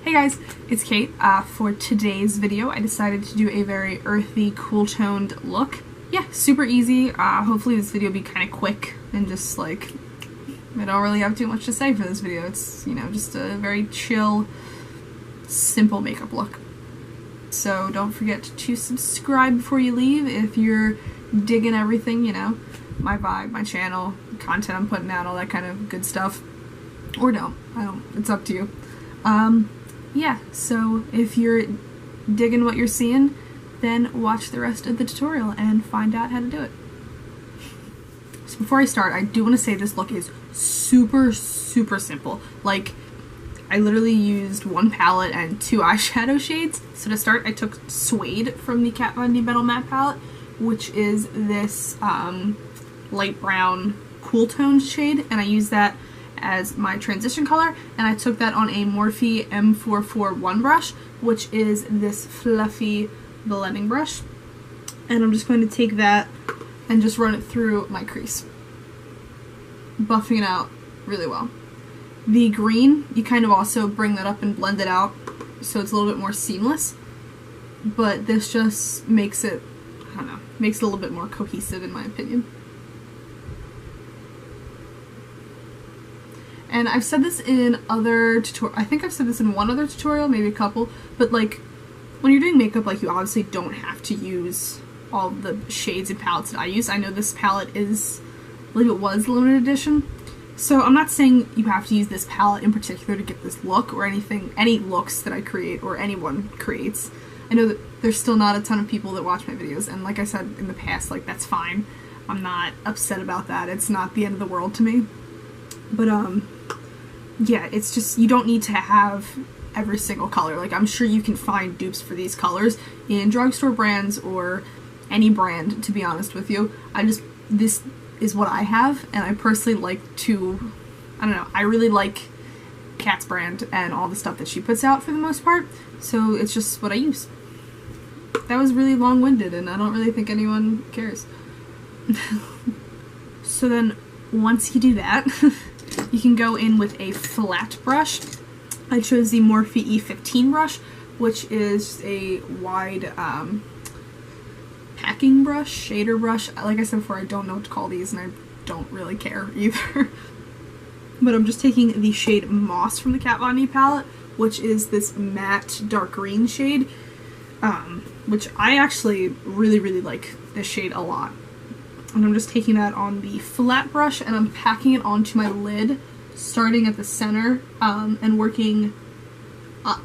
Hey guys, it's Kate. For today's video, I decided to do a very earthy, cool-toned look. Yeah, super easy. Hopefully this video will be kind of quick and just like, I don't really have too much to say for this video. It's, you know, just a very chill, simple makeup look. So don't forget to subscribe before you leave if you're digging everything, you know, my vibe, my channel, content I'm putting out, all that kind of good stuff. Or don't. It's up to you. Yeah, so if you're digging what you're seeing, then watch the rest of the tutorial and find out how to do it. So before I start, I do want to say this look is super simple. Like, I literally used one palette and two eyeshadow shades. So to start, I took Suede from the Kat Von D Metal Matte palette, which is this light brown cool toned shade, and I used that as my transition color, and I took that on a Morphe M441 brush, which is this fluffy blending brush, and I'm just going to take that and just run it through my crease, buffing it out really well. The green, you kind of also bring that up and blend it out so it's a little bit more seamless, but this just makes it, I don't know, makes it a little bit more cohesive in my opinion. And I've said this in other I think I've said this in one other tutorial, maybe a couple, but like, when you're doing makeup, like, you obviously don't have to use all the shades and palettes that I use. I know this palette is, I believe it was limited edition, so I'm not saying you have to use this palette in particular to get this look or anything, any looks that I create or anyone creates. I know that there's still not a ton of people that watch my videos, and like I said in the past, like, that's fine. I'm not upset about that. It's not the end of the world to me. But, yeah, it's just, you don't need to have every single color. Like, I'm sure you can find dupes for these colors in drugstore brands or any brand, to be honest with you. This is what I have, and I personally like to, I don't know, I really like Kat's brand and all the stuff that she puts out for the most part, so it's just what I use. That was really long-winded, and I don't really think anyone cares. So then, once you do that, you can go in with a flat brush. I chose the Morphe E15 brush, which is a wide packing brush, shader brush. Like I said before, I don't know what to call these, and I don't really care either. But I'm just taking the shade Moss from the Kat Von D palette, which is this matte dark green shade, which I actually really like this shade a lot. And I'm just taking that on the flat brush and I'm packing it onto my lid, starting at the center and working up.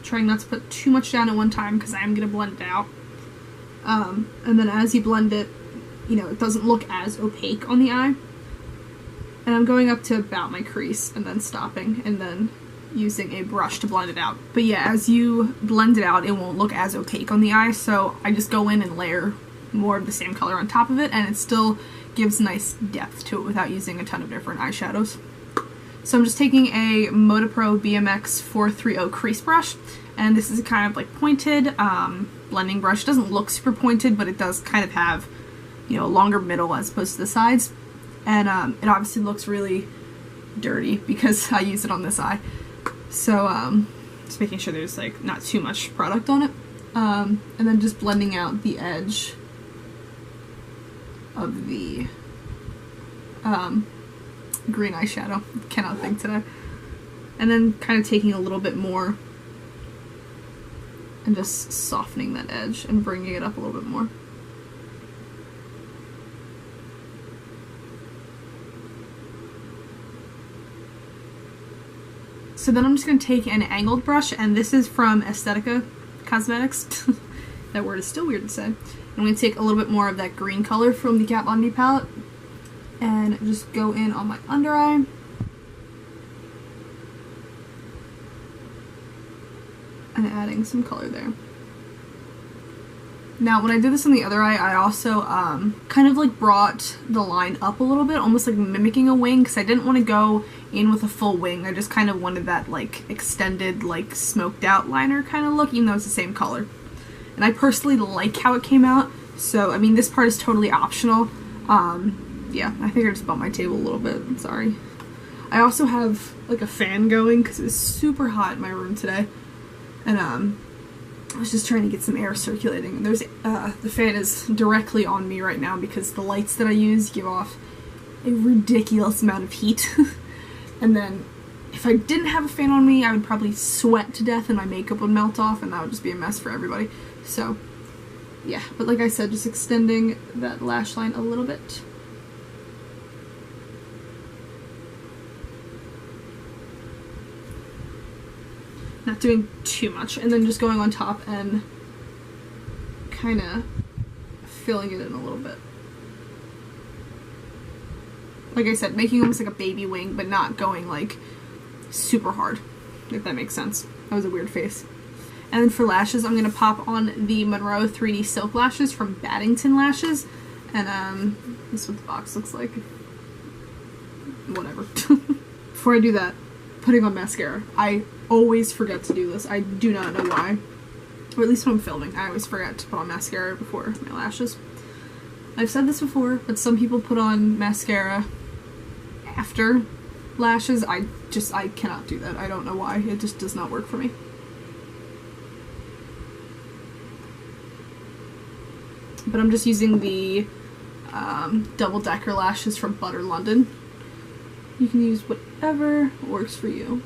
Trying not to put too much down at one time because I am going to blend it out. And then as you blend it, you know, it doesn't look as opaque on the eye. And I'm going up to about my crease and then stopping and then using a brush to blend it out. But yeah, as you blend it out, it won't look as opaque on the eye, so I just go in and layer more of the same color on top of it, and it still gives nice depth to it without using a ton of different eyeshadows. So I'm just taking a Modapro BMX 430 crease brush, and this is a kind of like pointed blending brush. It doesn't look super pointed, but it does kind of have, you know, a longer middle as opposed to the sides, and it obviously looks really dirty because I use it on this eye. So just making sure there's like not too much product on it, and then just blending out the edge of the green eyeshadow. Cannot think today. And then kind of taking a little bit more and just softening that edge and bringing it up a little bit more. So then I'm just going to take an angled brush, and this is from Aesthetica Cosmetics. That word is still weird to say. I'm going to take a little bit more of that green color from the Kat Von D palette and just go in on my under eye. And adding some color there. Now, when I did this on the other eye, I also kind of like brought the line up a little bit, almost like mimicking a wing, because I didn't want to go in with a full wing. I just kind of wanted that like extended, like smoked out liner kind of look, even though it's the same color. And I personally like how it came out, so I mean this part is totally optional. Yeah, I think I just bumped my table a little bit, sorry. I also have like a fan going because it was super hot in my room today, and I was just trying to get some air circulating. There's the fan is directly on me right now because the lights that I use give off a ridiculous amount of heat. And then if I didn't have a fan on me, I would probably sweat to death and my makeup would melt off, and that would just be a mess for everybody. So yeah, but like I said, just extending that lash line a little bit. Not doing too much, and then just going on top and kind of filling it in a little bit. Like I said, making almost like a baby wing, but not going like super hard, if that makes sense. That was a weird face. And then for lashes, I'm going to pop on the Monroe 3D Silk Lashes from Baddington Lashes. And this is what the box looks like. Whatever. Before I do that, putting on mascara. I always forget to do this. I do not know why. Or at least when I'm filming, I always forget to put on mascara before my lashes. I've said this before, but some people put on mascara after lashes. I cannot do that. I don't know why. It just does not work for me. But I'm just using the double-decker lashes from Butter London. You can use whatever works for you.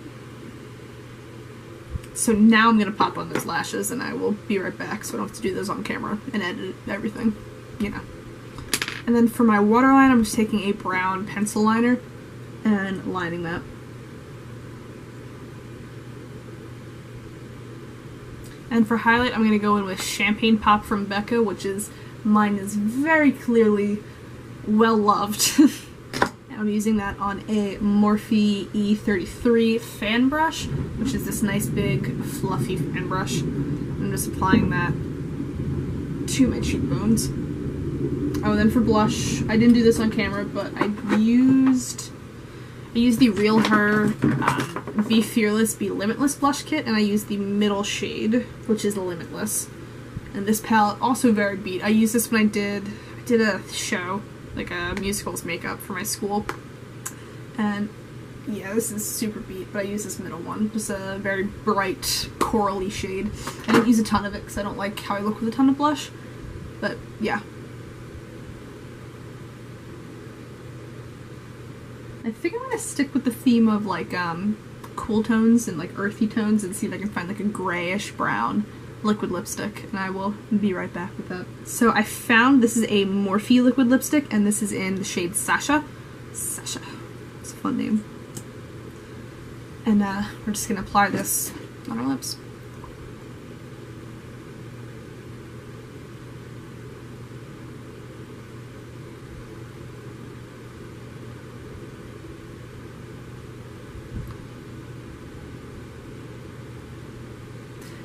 So now I'm going to pop on those lashes, and I will be right back so I don't have to do those on camera and edit everything, you know. And then for my waterline, I'm just taking a brown pencil liner and lining that. And for highlight, I'm going to go in with Champagne Pop from Becca, which is, mine is very clearly well loved. I'm using that on a Morphe E33 fan brush, which is this nice big fluffy fan brush. I'm just applying that to my cheekbones. Oh, and then for blush, I didn't do this on camera, but I used the Real Her Be Fearless, Be Limitless blush kit, and I used the middle shade, which is Limitless. And this palette, also very beat. I used this when I did a show, like a musicals makeup for my school. And yeah, this is super beat, but I use this middle one. Just a very bright, corally shade. I didn't use a ton of it because I don't like how I look with a ton of blush. But yeah. I think I'm going to stick with the theme of like cool tones and like earthy tones and see if I can find like a grayish brown liquid lipstick, and I will be right back with that. So I found this is a Morphe liquid lipstick, and this is in the shade Sasha. Sasha. It's a fun name. And we're just going to apply this on our lips.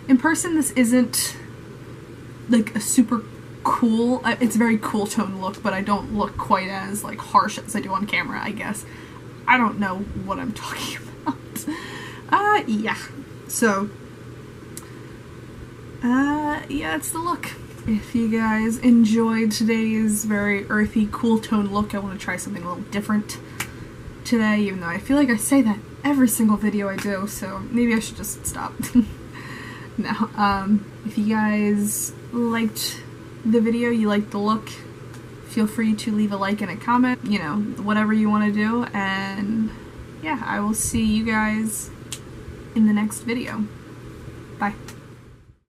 In person, this isn't like a super cool, it's a very cool tone look, but I don't look quite as like harsh as I do on camera, I guess. I don't know what I'm talking about. Yeah. So, yeah, it's the look. If you guys enjoyed today's very earthy, cool tone look, I want to try something a little different today, even though I feel like I say that every single video I do, so maybe I should just stop. No, if you guys liked the video, you liked the look, feel free to leave a like and a comment, you know, whatever you want to do, and yeah, I will see you guys in the next video. Bye.